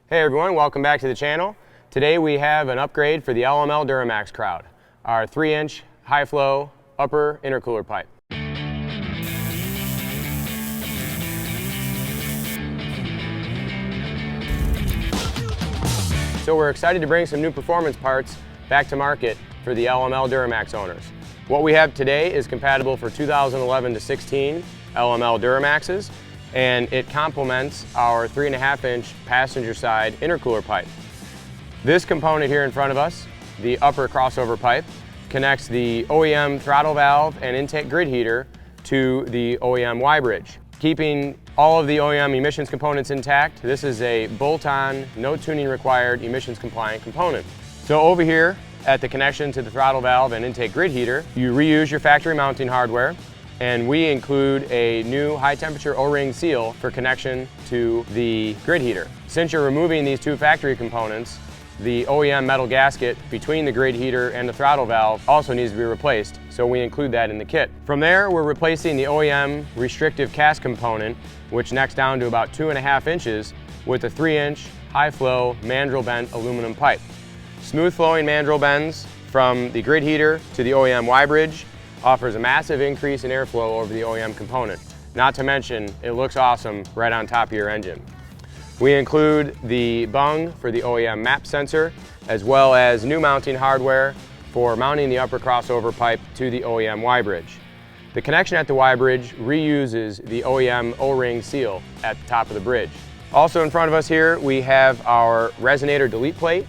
Hey everyone, welcome back to the channel. Today we have an upgrade for the LML Duramax crowd, our 3-inch high-flow upper intercooler pipe. So we're excited to bring some new performance parts back to market for the LML Duramax owners. What we have today is compatible for 2011 to 16 LML Duramaxes, and it complements our 3.5-inch passenger side intercooler pipe. This component here in front of us, the upper crossover pipe, connects the OEM throttle valve and intake grid heater to the OEM Y-bridge. Keeping all of the OEM emissions components intact, this is a bolt-on, no tuning required, emissions compliant component. So over here at the connection to the throttle valve and intake grid heater, you reuse your factory mounting hardware, and we include a new high temperature O-ring seal for connection to the grid heater. Since you're removing these two factory components, the OEM metal gasket between the grid heater and the throttle valve also needs to be replaced, so we include that in the kit. From there, we're replacing the OEM restrictive cast component, which necks down to about 2.5 inches, with a 3-inch high-flow mandrel bent aluminum pipe. Smooth flowing mandrel bends from the grid heater to the OEM Y-bridge offers a massive increase in airflow over the OEM component. Not to mention, it looks awesome right on top of your engine. We include the bung for the OEM map sensor, as well as new mounting hardware for mounting the upper crossover pipe to the OEM Y-bridge. The connection at the Y-bridge reuses the OEM O-ring seal at the top of the bridge. Also in front of us here, we have our Resonator delete plate.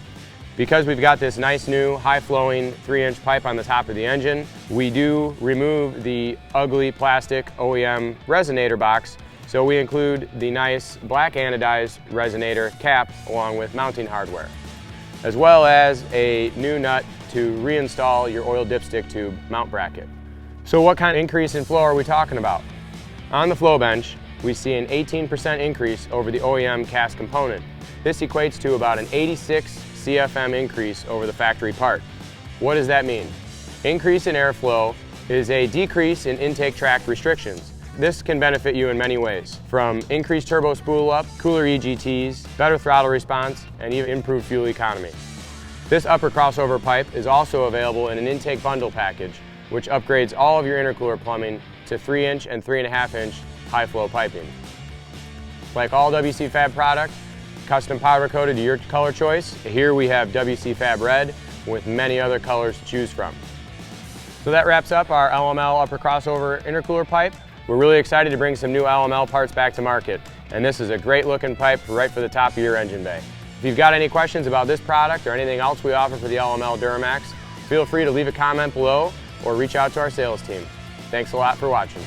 Because we've got this nice new high-flowing 3-inch pipe on the top of the engine, we do remove the ugly plastic OEM resonator box, so we include the nice black anodized resonator cap along with mounting hardware, as well as a new nut to reinstall your oil dipstick tube mount bracket. So what kind of increase in flow are we talking about? On the flow bench, we see an 18% increase over the OEM cast component. This equates to about an 86 CFM increase over the factory part. What does that mean? Increase in airflow is a decrease in intake tract restrictions. This can benefit you in many ways, from increased turbo spool up, cooler EGTs, better throttle response, and even improved fuel economy. This upper crossover pipe is also available in an intake bundle package, which upgrades all of your intercooler plumbing to 3-inch and 3.5-inch high-flow piping. Like all WCFab product, custom powder coated to your color choice. Here we have WCFab Red with many other colors to choose from. So that wraps up our LML upper crossover intercooler pipe. We're really excited to bring some new LML parts back to market, and this is a great looking pipe right for the top of your engine bay. If you've got any questions about this product or anything else we offer for the LML Duramax, feel free to leave a comment below or reach out to our sales team. Thanks a lot for watching.